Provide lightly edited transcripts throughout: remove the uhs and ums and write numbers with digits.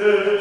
La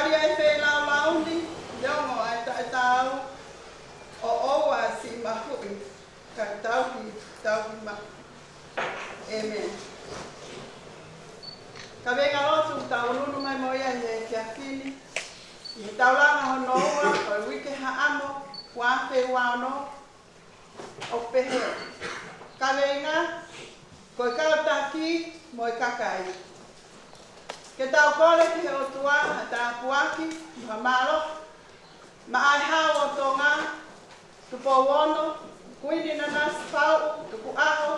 kari ai whē lau launi, leongo ai tau o oa si mahui, ka tau ki ma. Amen. Ka venga lotu tau lunu mai moia he kia kini, i tau langa hono oa, o wike ha amo, wāwhe wāno, o pehe. Ka venga, koe kautaki, moi kakai. Ke tau kole ki he o tua, a tā puaki, ma malo, ma ai hao o tonga, tupo wono, kuini na nasi pau, tuku aho,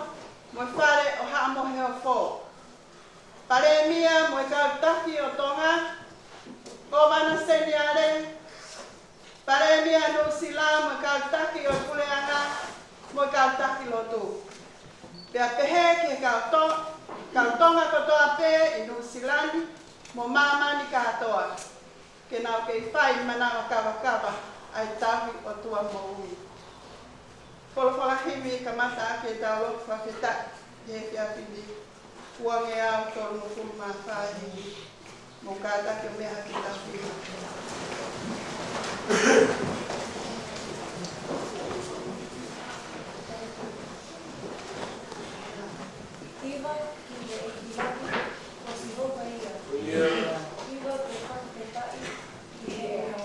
moi whare o haa mo he o fō. Pare mia, moi kautaki o tonga, kovana seni are, pare mia no sila, moi kautaki o kuleanga, moi kautaki lotu. Pea pehe ki kautonga kotoa pe i New Zealand, mo mamani katoa. Ke nau kei whai manawa kawa ai tahi o tua moui. Whalawhalahimi ka mata ake tau loku whawhetak, he kia pidi. Uange au tonu nuku ma whahi, mo kātake o mea ki tau pidi. Iva ki le ikiaki o si hopa ia. Iva te whakpetai ki he eo.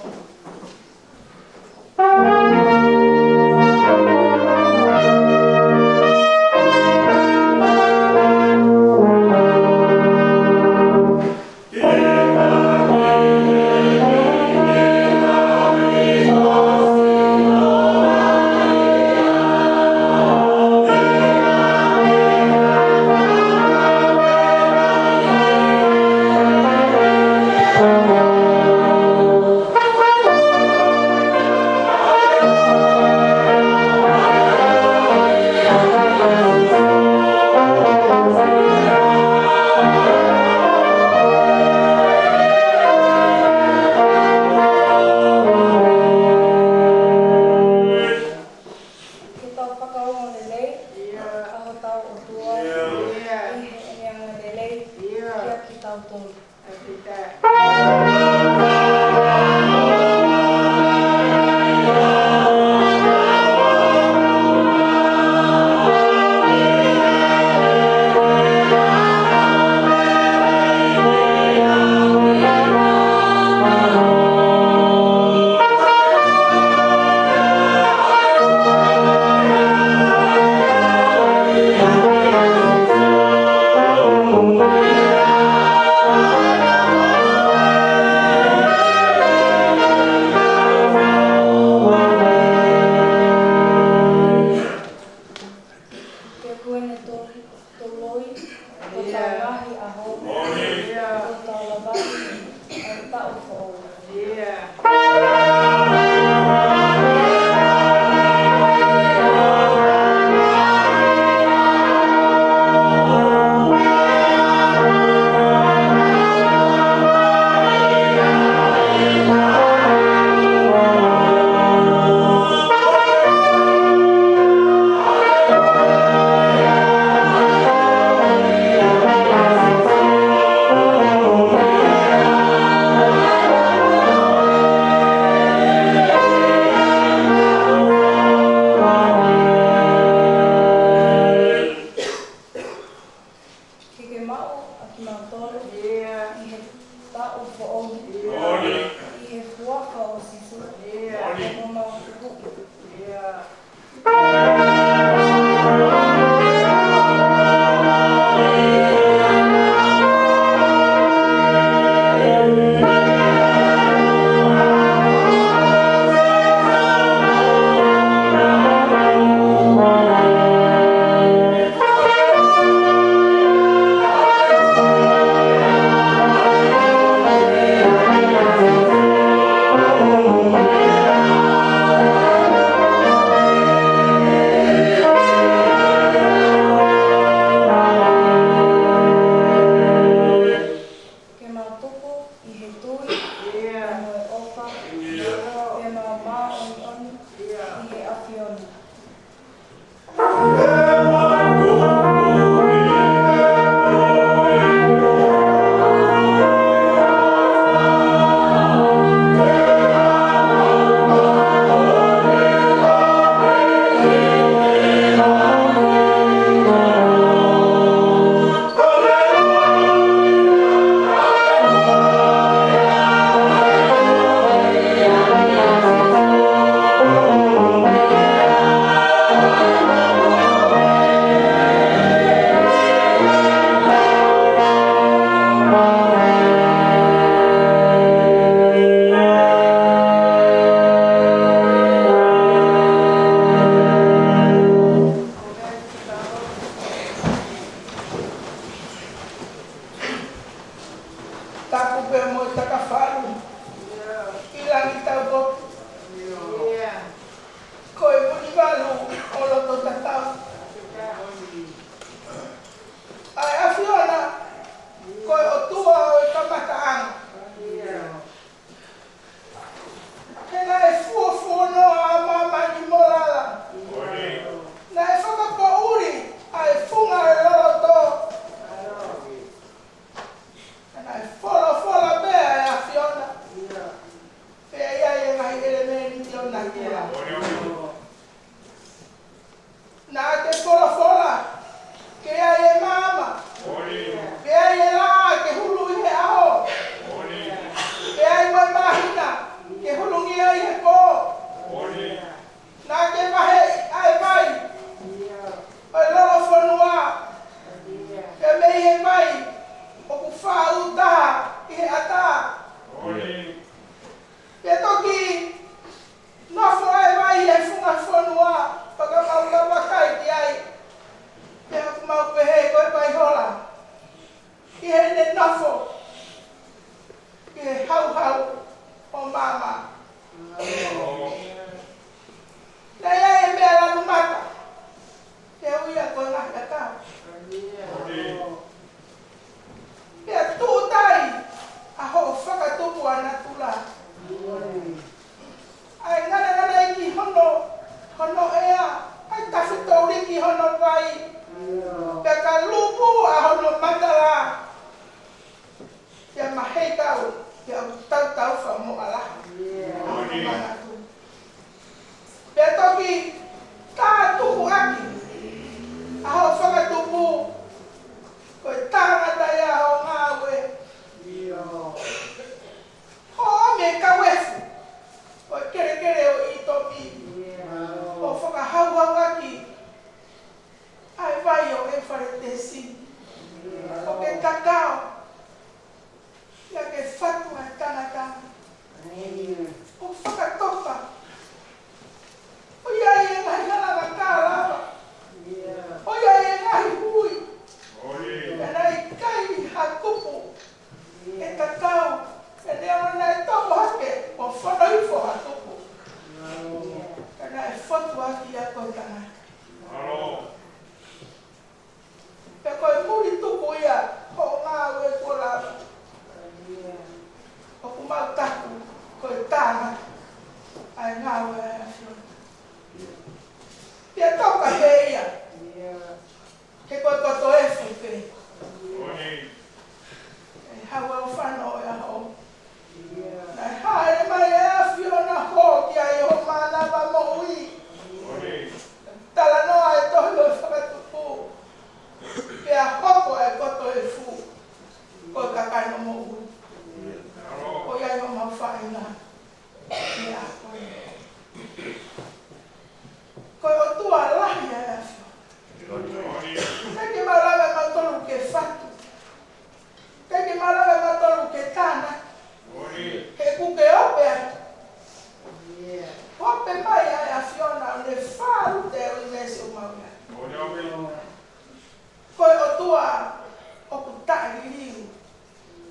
wharetesi. O ke takao. Ia ke whatu ai tangata. O whakatopa. O ia e ngai nalanga kālawa. O ia e ngai hui. E nai kai hakupu. E takao. E nea nai tomo hake. O whanaifo hakupu. E nai whatu haki a koe tangata. E koe muri tuku ia. O ngā ue kora. O kumau taku. Koe tāna. Ai ngā ue ai awhiona. Ia toka he ia. He koe koto e whupe. E hawa o whanau e aho. Nai haere mai e awhiona ho ki ai o mānawa mo ui. Tala noa e tohi o whakatupu. Pea hoko e koto e whu. Koe kakaino mo ui. O iai o mau whainga. Ia koe. Koe o tua lahi e awhiona. Keke malawe matolu ke whatu. Keke malawe matolu ke tāna. He kuke ope atu. Ope mai ai awhiona o ne whāru te o inesi o maua. Koe o tua o kutari riu.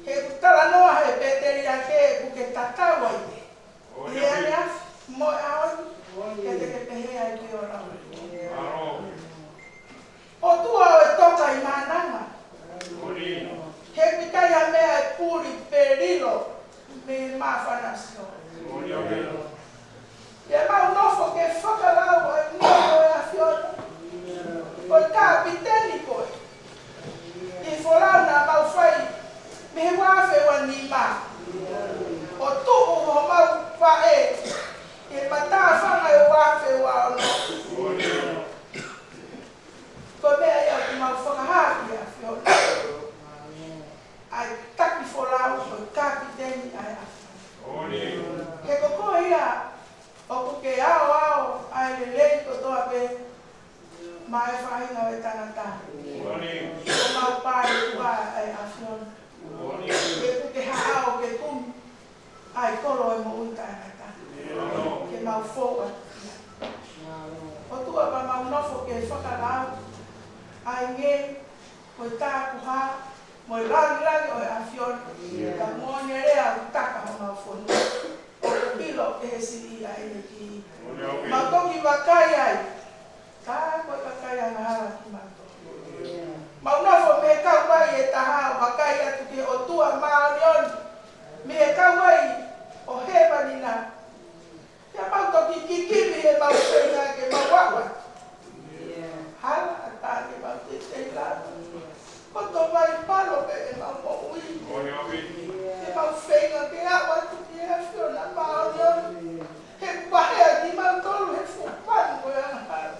He kutara noa he peteri a ke kuke tatawa i te. He ane afi, moe aoni, ke te ke pehea i te ora. O tua o e toka i mānanga. He pikai a mea e puri perilo me mawhanasio. Ia mau nofo ke whakalau e nofo e awhiona. Koe kā piteni koe. I wholau nā mau whai me he wāwhe wa ni mā. O tuku ho mau whae. E matā whanga e wāwhe wa ono. Koe mea ia ki mau whakahāki a whiona. Ai taki wholau koe kā piteni ai a whiona. He koko ia o kuke ao ai le lei kotoa pe mai whahinga e tangata. O mau pāre ua ai a whiona. Ke kuke haao ke kum ai kolo e mo unta tangata. Ke mau fōa. O tua pa mau nofo ke whakarau ai nge koe tāku hā mo i rangi o e a whiona. Ka mōne rea utaka o mau whonu. O ke pilo ke he siri a ene ki. Mau toki wakai ai. Ka koe wakai ai mahara ki mau toki. Mau nofo me kau wai e taha wakai atu ke o tua maonioni. Me kau wai o he manina. Ia mau toki kikiri e mau whenga ke mau wawa. Hala ata ke mau te te lana. Koto mai palo ke e mau mo ui. E mau whenga ke awa tu ki e whiona maonioni. He pahea ki mau tolu he whupanu koe anahara.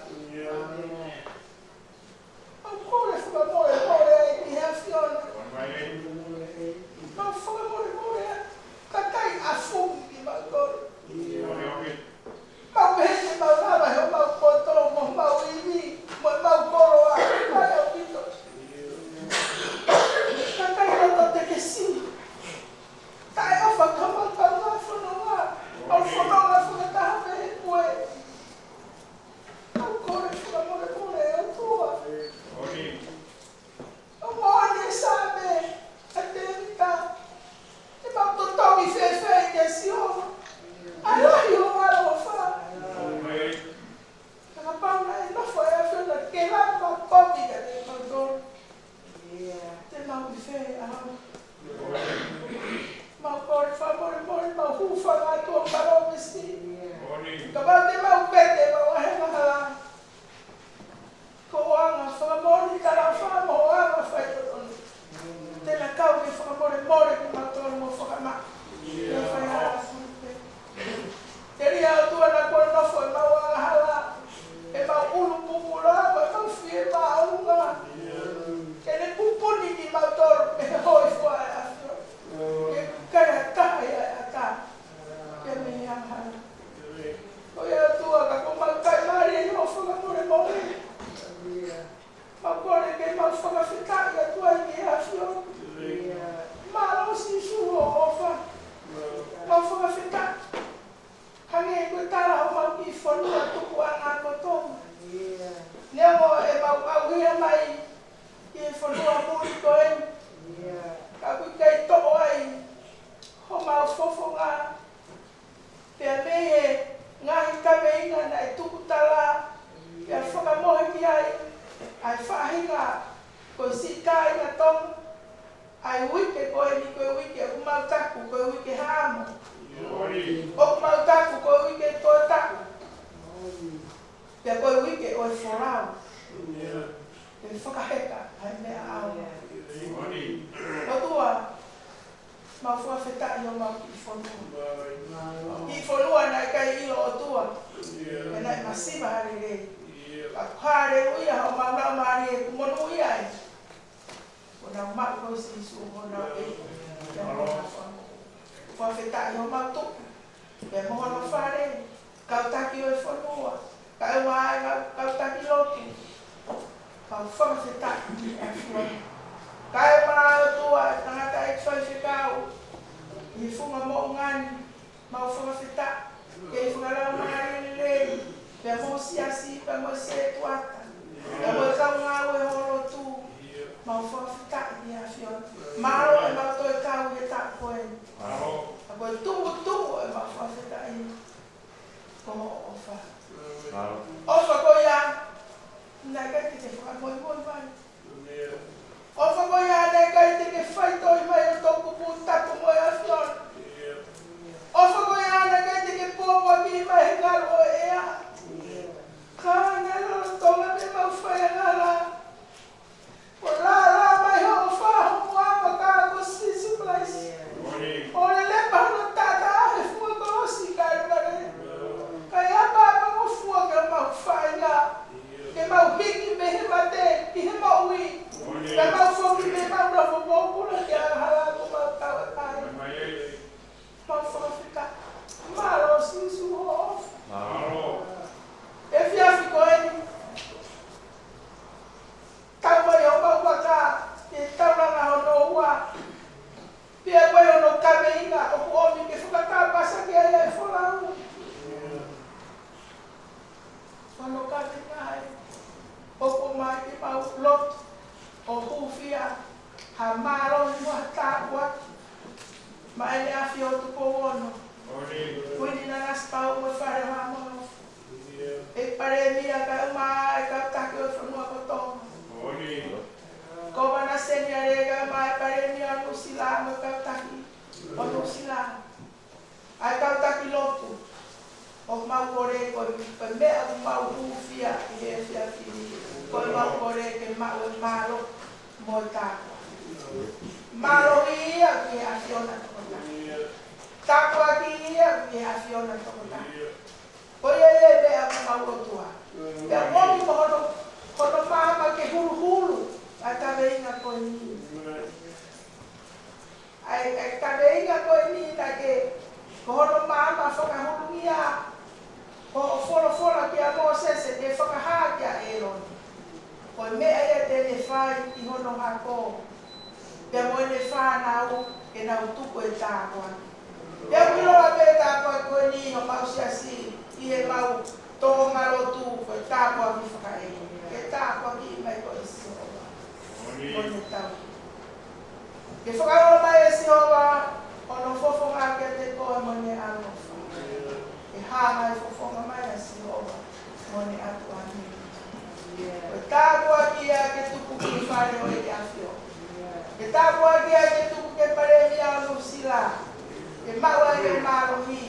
ko si kai na tong ai wike ko ni ko wike ku mau taku ko wike hamo o mau taku ko wike to taku te ko wike o forau te whakaheka ai mea au o tua mau whawheta i o mau ki whonua i whonua nai kai ilo o tua e nai masima hare re ka hare uia o mau rau maari e kumonu ia e o nau mau ko si su o nau e te mohono whawheta i o mau tuku e mohono whare kautaki o e whonua ka e wae kautaki lotu ka whawheta i a whonua ka e marao tua tangata e whawhekau i whunga mo ngani mau whawheta ke i whangarau maari lelei pe mo siasi pe mo se tuata pe mo kau ngau e horo tu mau whawheta i a whiona maro e mau toi kau e ta koe a koe tungu e mau whawheta i ko ofa ofa ko ia nai kai te whakamoi vai ofa ko ia nai kai te whaitoi mai o tōku pūtapu mo e a whiona ofa ko ia nai kai te pōpua ki mai he ngaro o ea ka ngai lolo tonga me mau whai a ngara o la mai ho o whaho muama ka ko sisu place o le lepa no tata he fua ko osi kai rare kai apa mo fua ka mau whai nga ke mau hiki me he mate ki he mau ui ka mau whoki me mau rafo mōpuna ki a hala ko mau tawa kai mau whawhika maro sisu ho e whiawhi ko eni tau mai o mau waka e tauranga hono ua pia koe hono kameinga o ku omi ke whakakapasa ki aia e wholau hono kameinga hai o ku mai ki mau lotu o hufia ha maro i mua tākua ma ene awhi o tupo ono Wini na ngastau mo whare wa mo e pare mia ka uma e ka taki o whanua kotonga ko mana senia rega ma e pare mia no sila mo ka taki o no sila ai ka taki lotu o mau kore ko me o mau ufia i e fia ki ko mau kore ke mau e malo mo tako malo ia ki a fiona tako aki ia ki a fiona tokota ko ia e be a mau tua e mo mo hono mama ke hulu a tabeinga ko ni ai tabeinga ko ni ta ke ko hono mama foka hulu ia ko fora ki a mo sese ke foka ha ki a eron ko me ai te ne fai i hono ha ko pe mo ne fa na u ke na tu ko ta ko ya kilo a pe ta ko ni no mau si asi i e mau tonga lo tu ko ta ko mi fa e ke ta ko ki mai ko isi ko ni ta ke fa ko mai esi o ba ono fofo nga ke te ko mo ni ano e ha mai fofo nga mai esi o ba mo ni atu ani ko ta ko ki a ke tu ku ki fa o e ya fio ke ta ko ki a ke tu ke pare mi a no sila e maua e marohi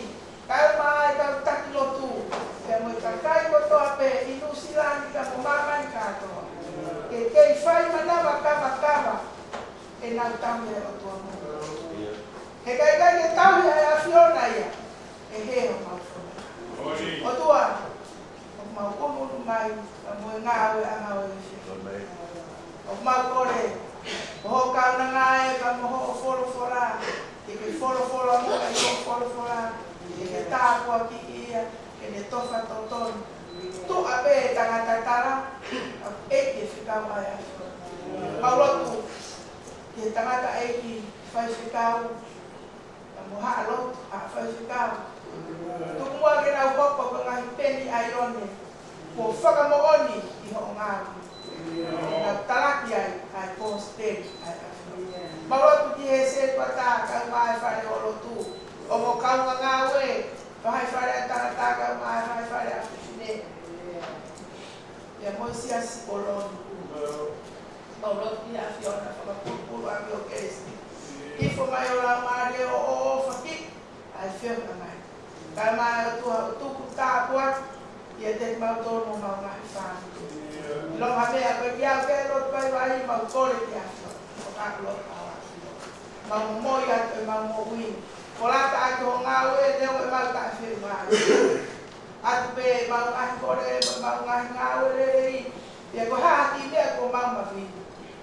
kai mai ka taki lotu ke mo ka kai ko to ape inu silani ka mama ni ka to ke fai manava kama e na tambe o to mo e kai ke tau ya fiona ia e he o mau o tua o mau como mai mo nga a nga o mau kore o ka na nga e ka mo fora ke folo mo ai folo ke ta ko ki ia ke ne tofa toton tu abe tangata tara e ke fika mai paulo tu ke tangata e ki fai fika mo ha lo a fai fika tu mo ke na ko ko ngai peni irone ko faka mo oni i ho nga na talaki ai poste ai Malo tu ki ese pata ka mai fare olo tu o mo ka nga we vai fare ta ka mai vai fare a fine ya mo si as olon o roti a fiona whakapupuru a mi o keisi. Ifo mai o la maare o whaki, ai whiona mai. Kai mai o tuku tāpua, ia te mautono mau ngahi whāntu. Longa mea koe ki au kei roto pai wai mau kore ki a whiona. O kāklo awa whiona. Mau moi atu e mau mo wini. Ko lata atu o ngā ue, neo e mau ka whiona mai. Atu pe mau ngahi kore, mau ngahi ngā ue rei. Ia ko hāti mea ko mau mawhi.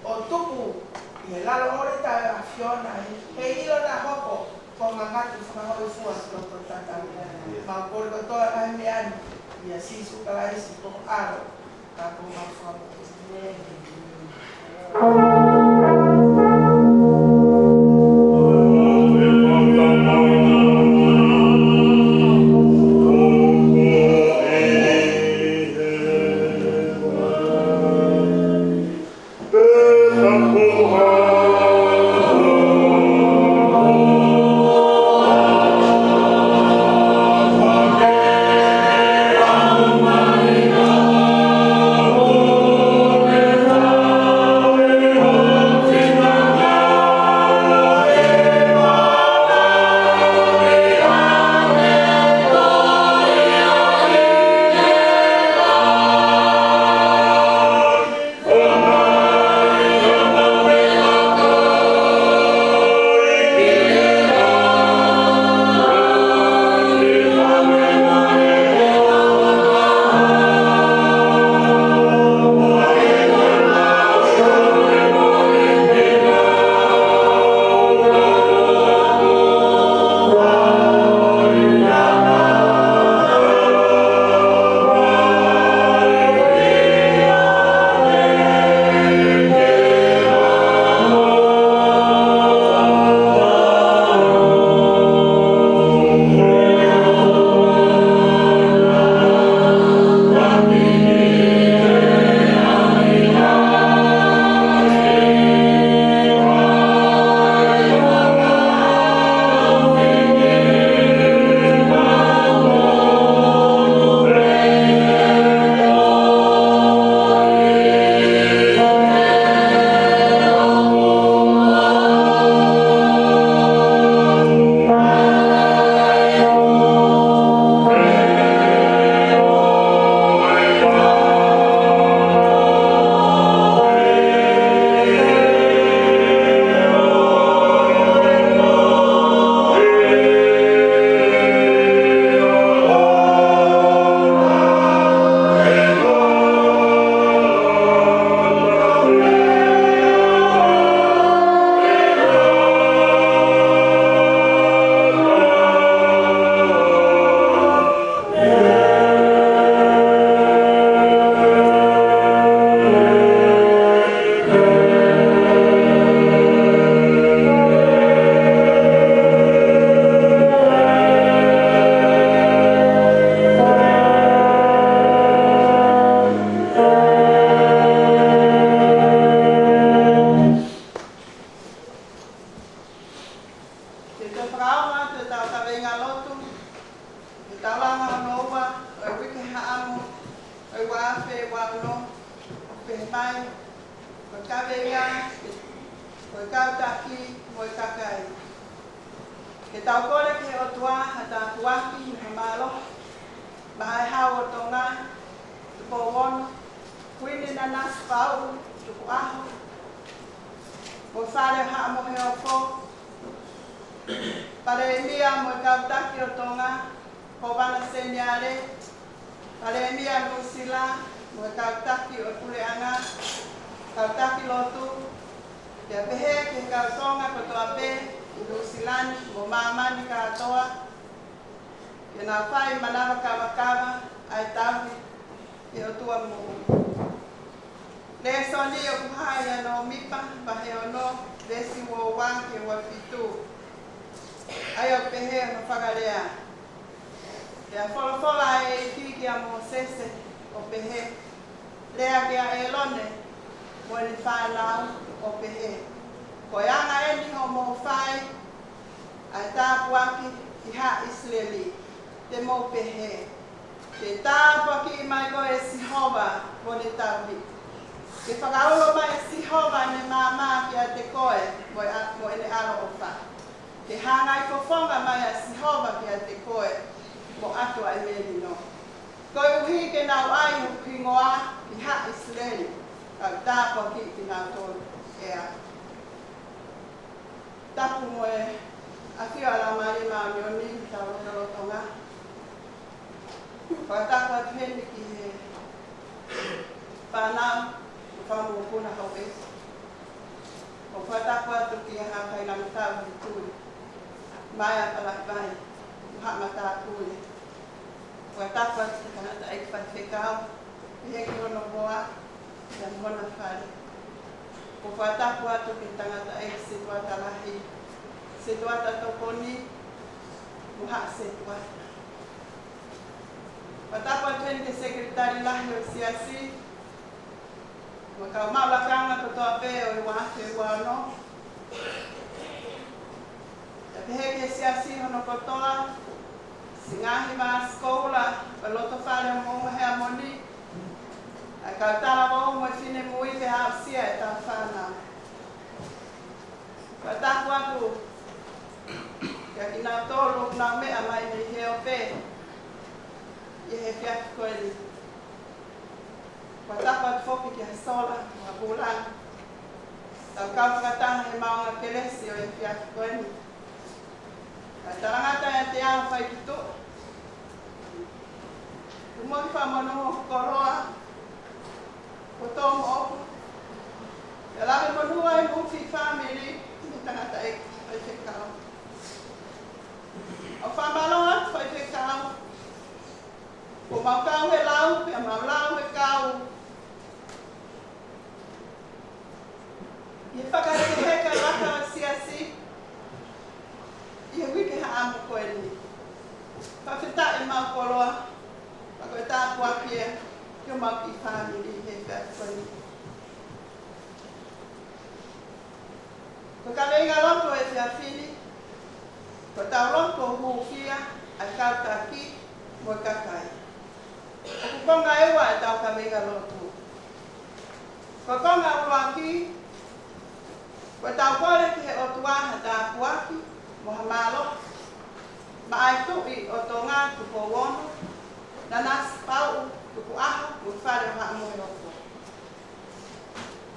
O tupu, ia lalo ore ta a whiona. He ilo na hoko, ko ngā ngatu whakahoi fua loko tata. Mau kore ko toa ai mea ni. Ia sisu kalaisi ko aro. Ka ko mau whamu. Ke tau kore ke o tua hata tuaki na malo. Bahai hao o tonga, tupo wono, kuini na nas pau, tuku aho. Ko whare haa mo he o fo. Pare mia mo e kautaki o tonga, ko wana senyare. Pare mia mo sila, mo e kautaki o kuleanga, kautaki lotu. Kia pehe ke kautonga ko toa pe. Usilani, mo mamani ka atoa. Ke na whai manama kawa ai tawi ke o tua mo. Le soni o kuhai no mipa, pahe o no, lesi wo wang ke wa fitu. Ai o pehe no whakarea. Ke a whola e ki a mo sese o pehe. Lea ke a e lone, mo ni whanau o pehe. Ko anga e ni o mo whai, ai tāpuaki ki ha Israeli, te mo pehe. Te tāpuaki mai ko e sihova ko ne tawi. Ke whakaulo mai e sihova te koe mo ene alo o wha. Ke hāngai whawhonga mai a Sihova ki a te koe mo atua e meni no. Koe uhi ke nau ai hu ki ngoa ki ha Israeli. Ka tāpua ki nau tōru e a. Tapu mo e a whio ala mari maa mioni ki tau rotonga. Ka tāpua tuheni ki he whanau whamu puna hau e. O whatapua tu ki a hākai na matau ki tūri. Mai a palak vai, uha mata kule. Whatapua tu kanata eik whawhekau, ki heki hono boa, ia mona whare. O whatapua tu ki tangata eik situata lahi, situata tokoni, uha situata. Whatapua tu ke sekretari lahi o siasi, Makau maulakanga ko toa pe o i wāke wāno. Te peheke siasi hono kotoa, singahi mā skola, pa loto whare mo hea moni. Ai kau tala o mo e whine mui te hao sia e tau whānau. Ka tāku atu, kia ki nau tōru nau mea mai nei heo pe, i he whiaki koeli. Kwa tapa tufoki ki hasola, wa bulan. Tau kau whakatana he maunga kelesi o e whiaki koeni. Ka tarangata e te ao whai ki tu. Umoki whamono o koroa. Ko tōmo oku. Te lawe monua e mufi family. Ni tangata e whai whekau. O whamalo atu whai whekau. Ko maukau he lau, pia maulau he kau. I whakareke heka raka o siasi, i he wike ha amu koe ni. Whawhita e mau koloa, wako e tāpua kia, ki o mau ki whāmiri he whiaki koe ni. Ko ka reinga loto e whiawhini, ko tau loto huuwhia, ai kau tāki, mo e kakai. O kukonga ewa e tau ka reinga loto. Ko konga uruaki, Ko tau kore ki he o tuaha tā puaki, moha malo, ma ai tui o tō ngā tupo wono, na nasi pau, tupu aho, mo whare o haa moe oko.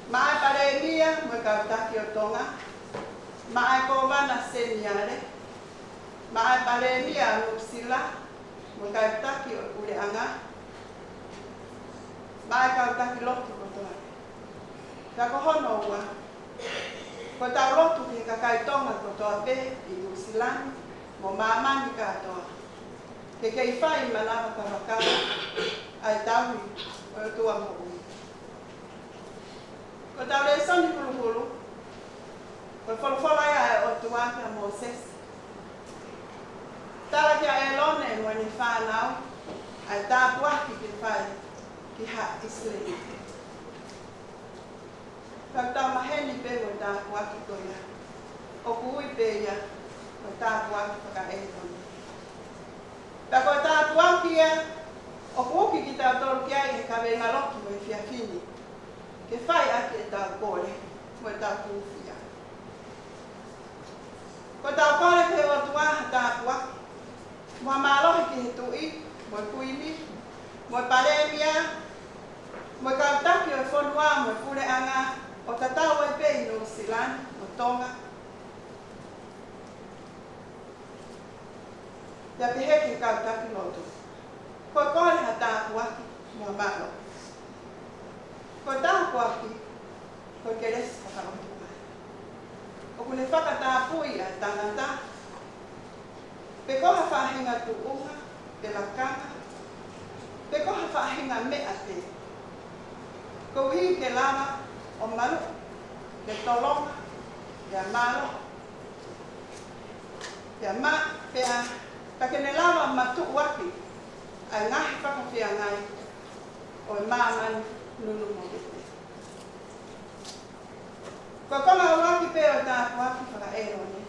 Ma ai pare mia, mo e kautaki o tonga, ma ai kōwana seniare, ma ai pare mia o nupsila, mo e kautaki o ureanga, ma ai kautaki lotu o toa. Ka kohono ua, Ko tau lotu ki kakai tonga ko toa pe i Usilani, mo mamani katoa. Ke kei whai manawa ka wakara, ai taui o tua mo ui. Ko tau le soni kulu, ko wholawhola ia e o tuaka Moses. Tala kia e lone mo ni whanau, ai tāpuaki ki whai ki ha Israeli. Ka tau maheni pe mo tāpu aki koia. O kui pe ia, mo tāpu aki whaka e toni. Ta ko tāpu aki ia, o kuki ki tau tolu ki ai he ka venga loki mo e whiawhini. Ke whai aki e tau kore, mo e tau kuwhia. Ko tau kore pe o tuaha tāpu aki. Mo malohi ki he tui, mo e kuimi, mo e paremia, mo e kautaki o e whonua, mo e kure anga, o tatau e pei no Silani, o Tonga. Ia te heke kautaki lotu. Ko kore ha tāpu aki, mua malo. Ko tāpu aki, ko keresi whakarotu mai. O kune whakatāpui a tangata, pe koha whahinga tu unga, te lakanga, pe koha whahinga mea te. Ko hi ke lama, o malu, ke tolonga, ia malo, ia ma, pea, takene lawa matu waki, ai ngahi whakawhia ngai, o e māmani nunu mo wete. Ko konga waki pe o tāpu waki whakaero ne.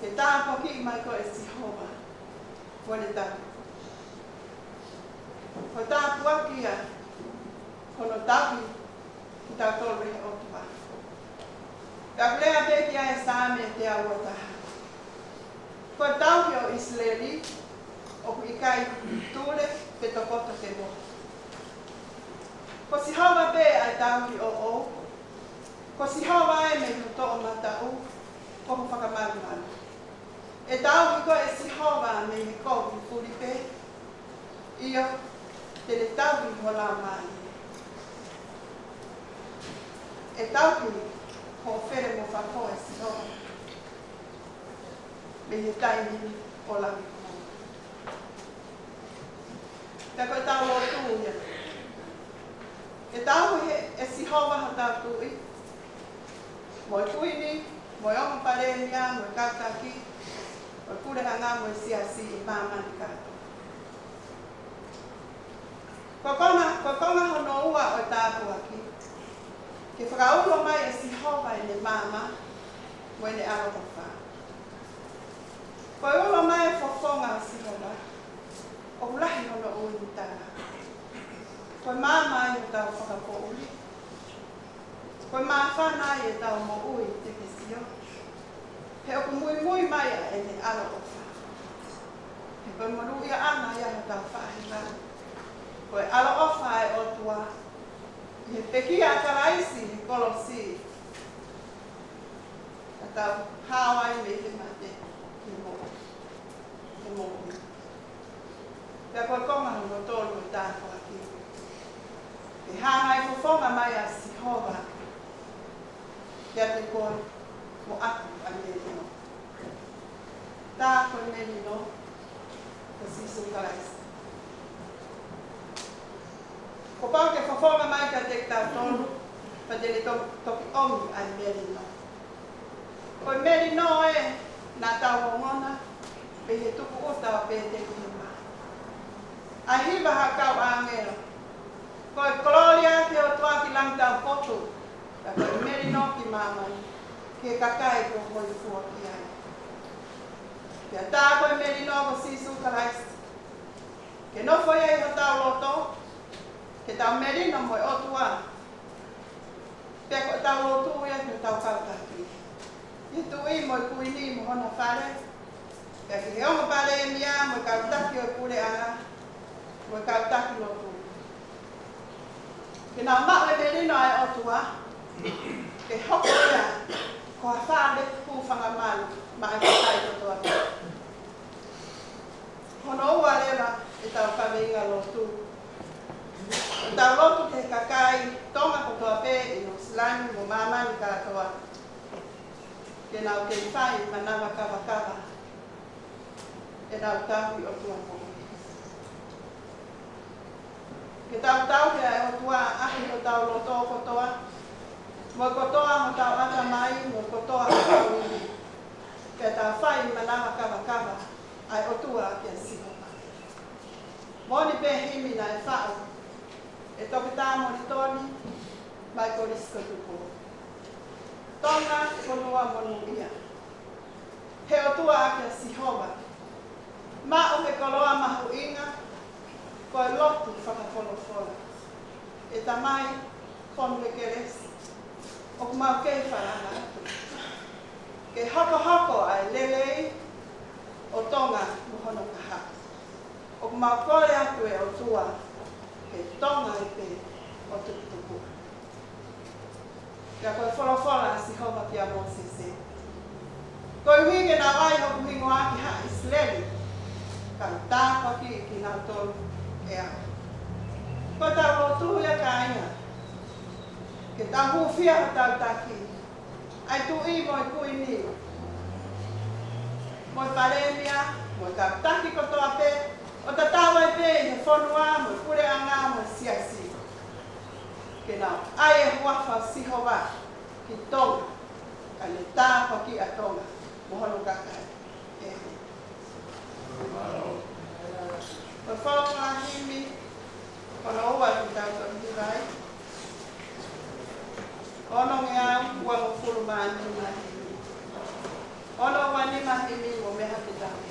Ke tāpu ki mai ko e Sihova, kone tāpu. Ko tāpu waki ia, kono tāpu, ki tau tolu he o tuā. Ka lea pe ki ai sa me te aua taha. Ko tau ki o Israeli, o ku ikai tule pe tokoto te mo. Ko si hawa pe ai tau ki o. Ko si hawa e me to o matau, ko ku whakamaru mana. E tau ki ko e si hawa me ni ko ki puri pe, iyo te le tau ki ho la mani. E tau ki ko where mo whako e si hawa. Me he taimi o la mi ko. Te koe tau o tūia. E tau e si hawa ha tau tui. Moi kuini, moi onga paremia, moi kakaki, moi kurehanga, moi siasi I mamani kato. Ko konga hono ua o tāpu aki. Ke whakaulo mai e si hawa e ne mama, moi ne aro wha. Ko ulo mai e whafonga si hawa, o ulahi hono ui ni tāna. Ko mama e tau whakapo uli. Ko mawhana e tau mo ui te kesio. He oku mui mai e ne aro o wha. He koe moru ia ana ia he tau whaahira. Ko e aro o wha e o tua. He peki a karaisi he kolosi. A tau hawai me te mate ki mo. He mo ui. Pea koe konga no tolu e tāko aki. He hangai kufonga mai a Sihova. Kia te koe mo aku a Merino. Tā koe Merino, ko sisu karaisa. Ko pau ke whafonga mai ka te tau tonu, pa te le toki omi a Merino. Koe Merino e nā tau ngona, pe he tuku o tau pe te kuhima. A hiva ha kau a ngero. Koe Gloria ke o tua ki lang tau potu. Ka koe Merino ki mamai. Ke kakai ko hoi fua ki ai. Kia tā koe Merino ko sisu karaisi. Ke no foi ai ho tau loto. Ke tau Merino moi o tua. Pea koe tau lotu ia ki tau kautaki. I tui moi kuini mo hona whare. Pea ki he onga pare e mia moi kautaki o pure ana. Moi kautaki lotu. Ke nā maue Merino ai o tua. Ke hoko ia, ko a whāle pūwhanga malu, mai kai to toa. Hono ua rewa e tau kawinga lotu. E tau lotu te kakai, tonga ko toa pē I no slime mo mamani katoa. Ke nau te whai manawa kawa kawa. E nau tahui o tua mo. Ke tau tau ke ai o tua ahi o tau loto o kotoa. Mo kotoa mo tau ata mai, mo kotoa mo tau uri. Ke tau whai manawa kawa kawa, ai o tua kia sihopa. Moni pe himi na e whao. E toki tā moni toni, mai ko risko tupo. Tonga konua monu ia. He o tua kia sihopa. Ma o ke koloa mahu inga, ko e lotu whakawholofola. E tamai, konu e keresi. O ku mau kei wharana atu. Ke hoko ai lelei o tonga mo hono kaha. O ku mau kore atu e o tua ke tonga I pe o tukutuku. Kia koe wholofola si hova ki a Mosese. Koe huige nā wai hoku hingo aki ha Isleli. Ka tāpaki ki nā tolu e a. Koe tau rotu ia ka inga. Ke tau huwhia ha tau taki. Ai tu I moi kui ni. Moi paremia, moi kautaki kotoa pe. O ta tawa I pe he whonua, moi kure anga, moi siasi. Ke nau, ai e huafa sihowa ki tonga. Ka le tāpa ki a tonga. Mohono kakai. Ko whonua himi, kono ua ki tau tongi rai. Ono ngea ua mo furu maani mahimi. Ono wani mahimi mo meha te tangi.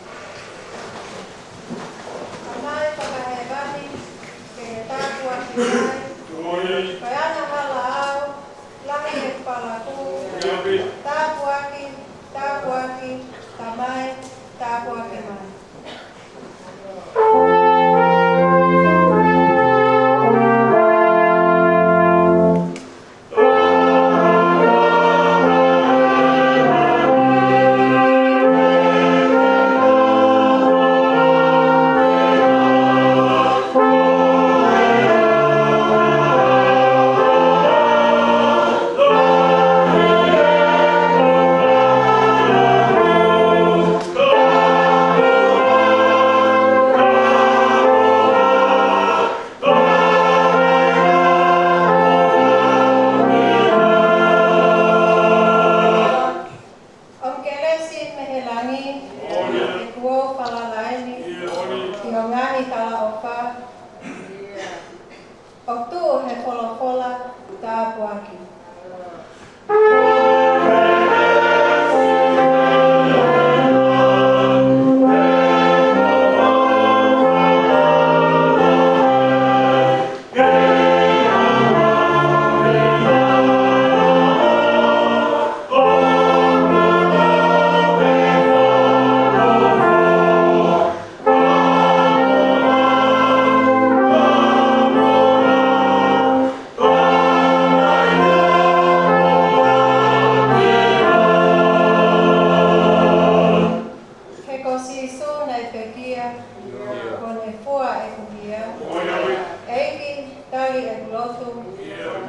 Anai whakahewani, ke he tāpua ki ai. Koe ana hala au, lahi e whalaku, Tapuaki, tapuaki, tamai, tapuaki mai.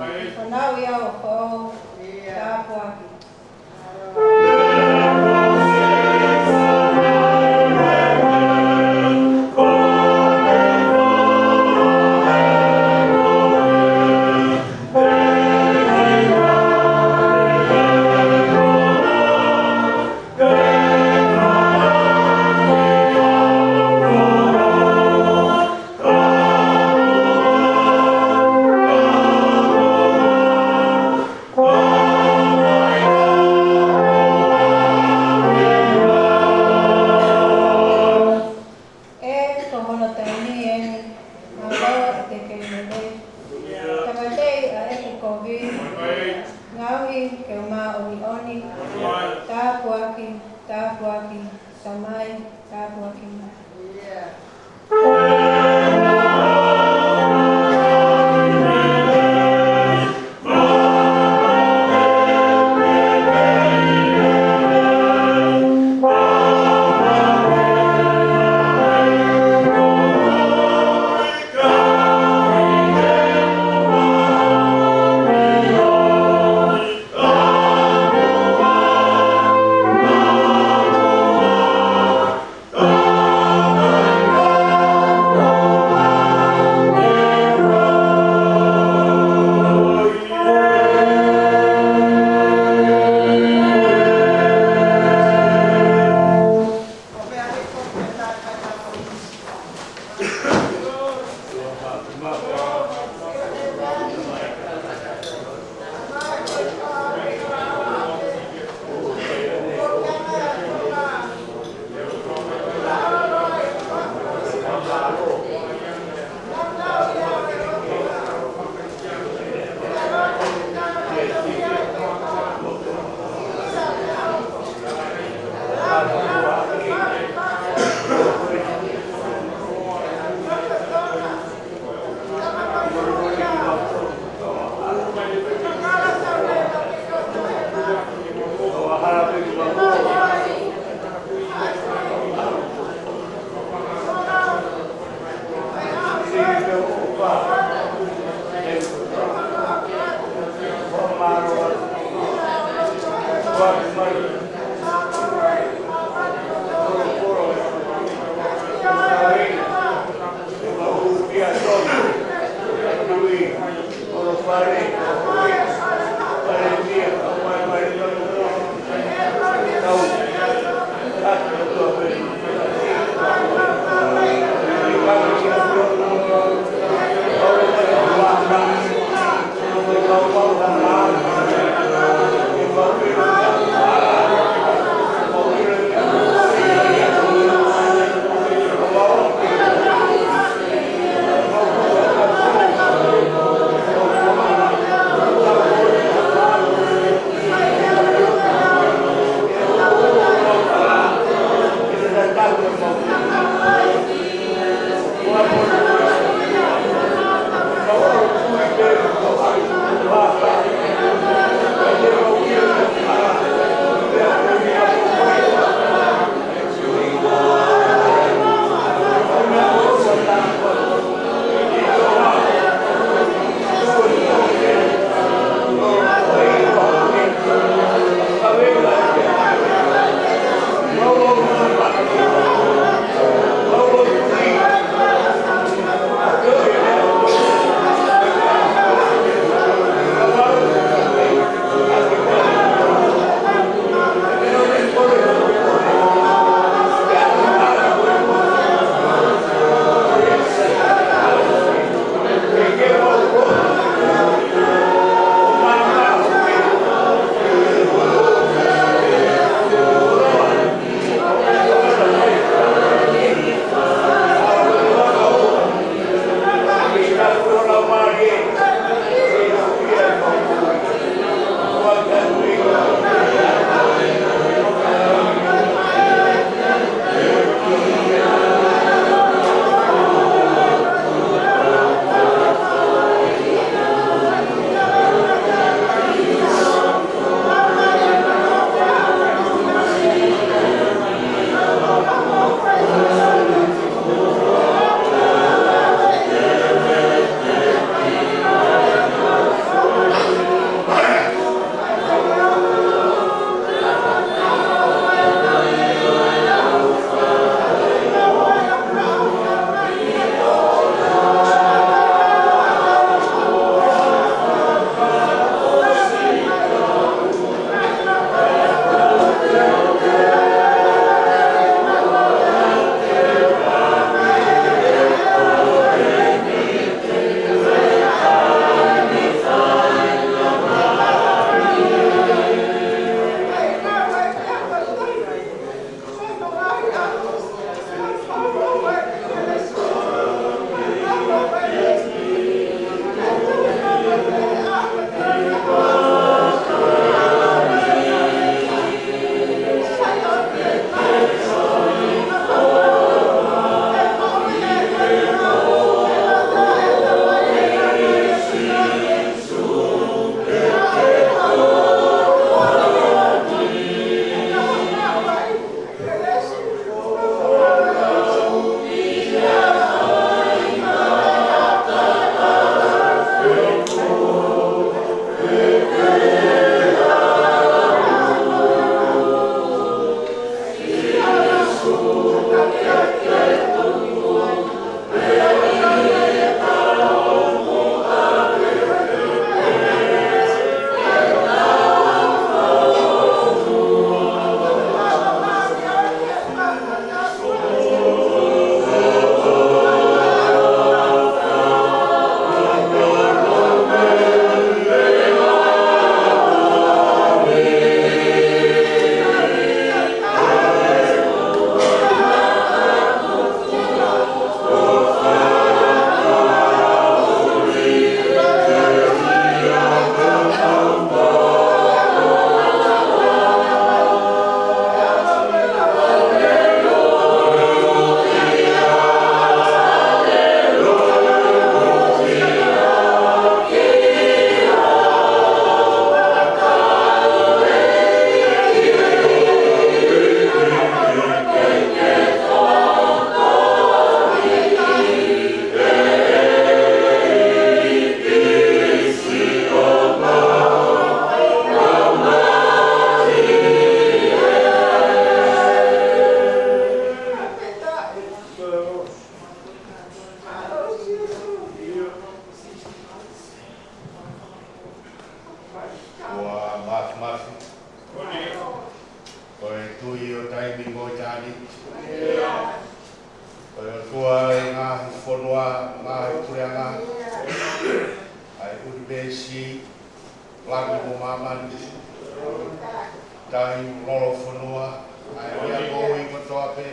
Hãy subscribe cho kênh Ghiền Mì Gõ để không bỏ lỡ Ua mafi. Koe tui o taimi mo tani. Koe o tua e ngā whanua, ngā kureanga. Ai uri besi, lagi mo mamani. Tai lolo whanua, ai ria koi katoa pe.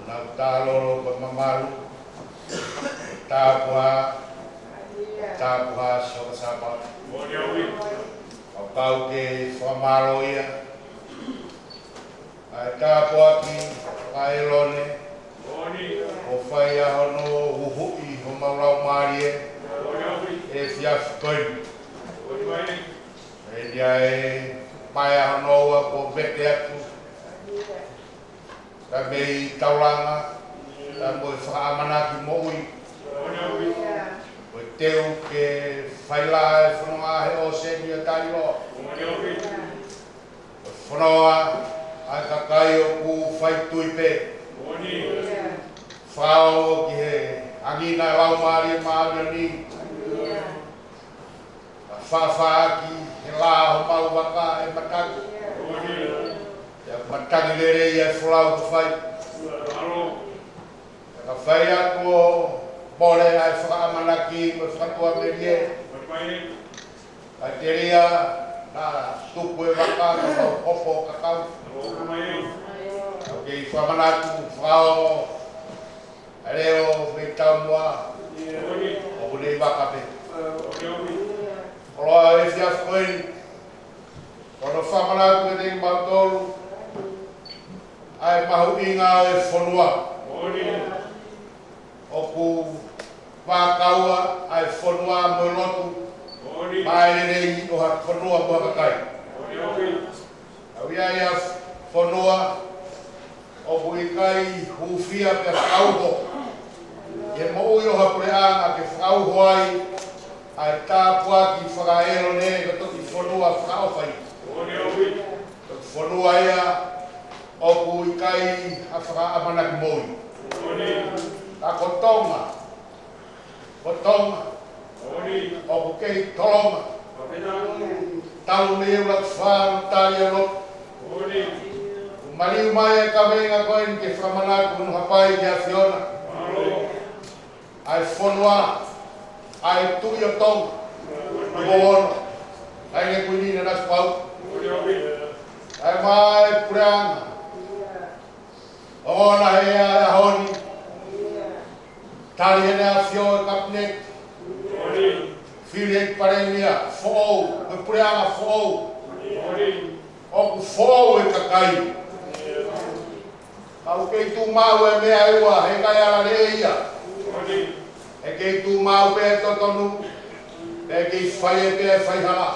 Nau tā lolo pa mamaru. Tā puha soka sapa. Au kau ke whamaro ia. Ai tā puaki ai lone. O whai ahono uhui ho maurau marie. E fiafi koini. E dia e mai ahono ua ko bete atu. Ka mei tauranga. Ka moe whaamanaki moui. Koe teu ke whaila e whanonga he o semi a tari loa. Koe whanoa ai kakai o ku whaitui pe. Whao ki he angina e lau maari e maari ni. Ka whawhaaki he la ho mau waka e matangi. Ia matangi lere ia e whulau ka whai. Ka whai aku o Bole ai whakamanaki me whakatua me rie. Ai te ria na tupu e waka na whau hopo kakau. Au kei whamanaku whao ai reo me tau mua. O kune waka pe. Oloa e whias koeni. Kono whamanaku e te mautolu. Ai mahu inga e whanua. Oku whakaua ai whanua mo lotu. Mai rei o ha whanua mo kakai. Au ia ia whanua oku i kai hufia pe whakauho. E mo ui o ha preanga ke whakauho ai ai tā puaki whakaero ne ka toki whanua whakaowhai. Whanua ia oku i kai a whakaamanaki moi. Ka kotonga. Oku kei tolonga. Talu me ula wharu tari anot. Mariu mai e ka venga koen ke whamanaku nu hapai ki a Fiona. Ai whanua. Ai tui o tonga. Uono. Ai ne kuinina nas pau. Ai mai pureanga. Ona hea e ahoni. Tali hene a fio e kapinet. Fili e paremia, fōu, e pureanga fōu. Oku fōu e kakai. Au kei tū mau e mea eua, he kai ala reia. E kei tū mau pe e totonu, e kei whai e pe e whaihana.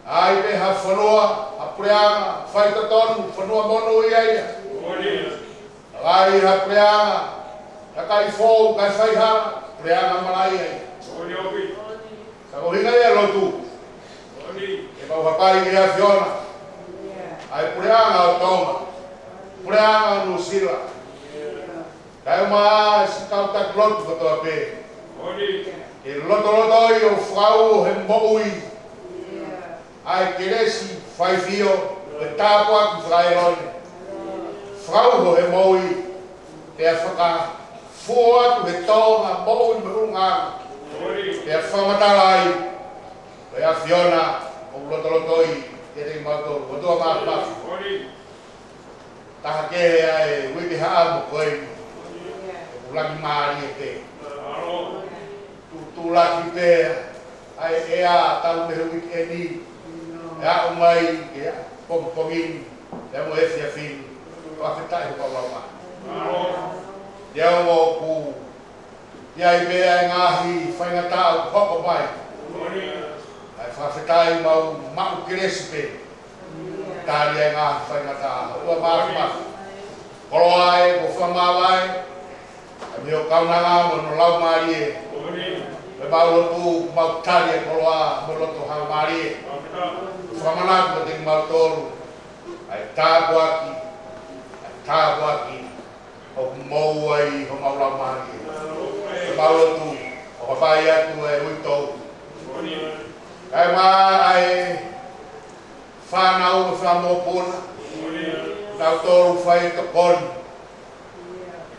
Ai pe ha whanua, a pureanga, whai totonu, whanua monu ia ia. Ai ha pureanga, kai fōu, kai whaihana, pureanga malai ai. Ka kohinga ia lotu. E pau hapai ki a Fiona. Ai pureanga o tonga. Pureanga o Nusila. Kai uma si kau tak lotu katoa pe. E loto i o whau he moui. Ai keresi whaifio e tāpua ki whaerone. Whau ho he moui. Te a whaka fua tu he tonga moui me unga. Te a whamatalai. Te a Fiona o lotolotoi te te mautoro. O tua maapaki. Taha kehea e wiki haa mo koe. E ulaki maari e te. Tu laki pēa. Ai e a tau mehe wiki e ni. E a umai ke a pongpongini. Te a mo e fia finu. O a whetai ho paulama. Te a mo ku. Ia i bea e ngahi whaingatau hoko mai. Ai whawhetai mau keresi pe. Tari e ngahi whaingatau. Ua mahi. Koloa e ko whamawai. A meo kaunanga mo no lau maari e. Me mau lotu mau tari e koloa mo lotu hau maari e. Whamanaku te mau toru. Ai tāpuaki. Ai tāpuaki. O mou ai ho mau lau maari e. Paulo tu, o papai atu e uitou. Ai ma ai whanau e whamopuna. Nau toru whai ka koni.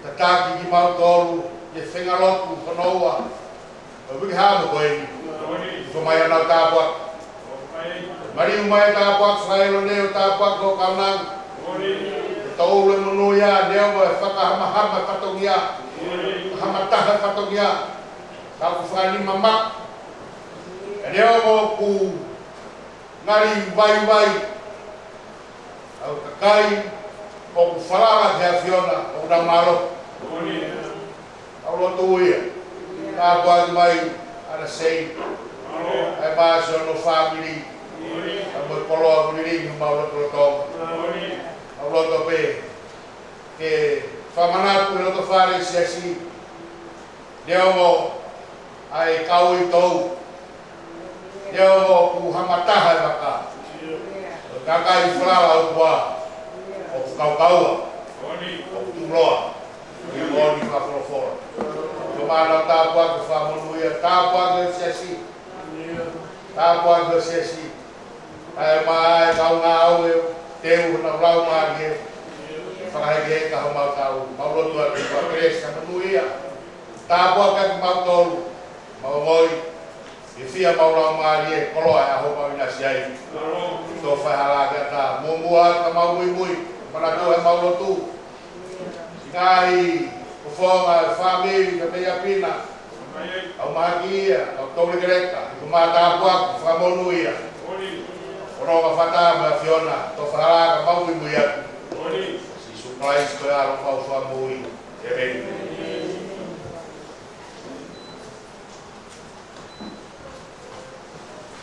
Tataki ki mau toru e whengalotu whanoa. O wiki hama koe. So mai anau tāpua. Mariu mai tāpua whaero neo tāpua ko kaunang. Tau le munu ia neo mo e whakahamahama katongia. Hamataha katongia. Kaku whani mamak. Neo mo ku ngari vai. Au kakai o ku whalala te awhiona o na maro. Au lotu ia. Ka kuagi mai ana sei. Ai maasio no family. Au mo koloa kuriringi mau lotu lotonga. Au lotu pe. Ke whamanatu e lotu whare siasi. Neo mo ai kau i tau. Neo mo ku hamataha e waka. Kakai whalala o kua. O ku kaukaua. O ku tuloa. I moni whakorofora. Ko mana tāpua ku whamonuia. Tāpua ku siasi. Tāpua ku siasi. Ai mai kau ngā au e teu na rau maari e. Whakaheke ka ho mau tau. Mau lotu a te kua kresa manuia. Tāpua ka ku mau tolu. Mau moi. I fia mau rau maari e koloa e aho mau ina siai. Tō whaihala kia tā. Mua ka mau mui. Mana tō he mau lotu. Ngai o whonga e whamiri ka mea pina. Au mahaki ia. Au tōle kereka. I ku maa tāpua ku whamonu ia. Ronga whata mea whiona. Tō whaihala ka mau mui atu. Si surprise koe aro mau whamui. E rei.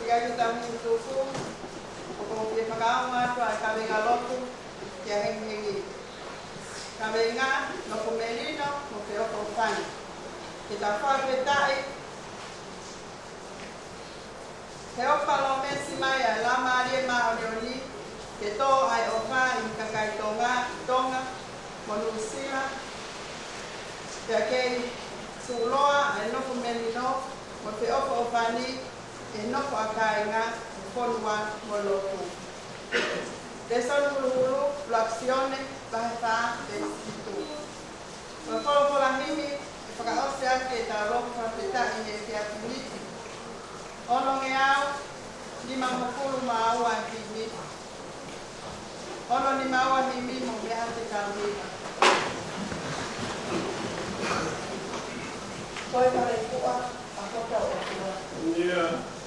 Ia ki tamu tuku, o ke whakaau atu ai ka wenga lotu, ki a hengi. Ka wenga, no ko melino, mo ke oko whani. Ki ta whawhetai, he opa lo mesi mai ai la maari e maa oneoni, ke tō ai o wha i kakai tonga, mo Nusila, ki a kei suloa ai no ko melino, mo ke oko o whani, e noko a kāinga whonua mo loku. Te sonu hulu, flaksione, vahe wha, te situ. Mo wholofola himi, e whakaose ake e tā loku whawhetai e te apiniti. Ono nge au, ni mamokulu maaua himi. Ono ni maaua himi mo mea te tāwina. Koe pare kua, a kota o kua.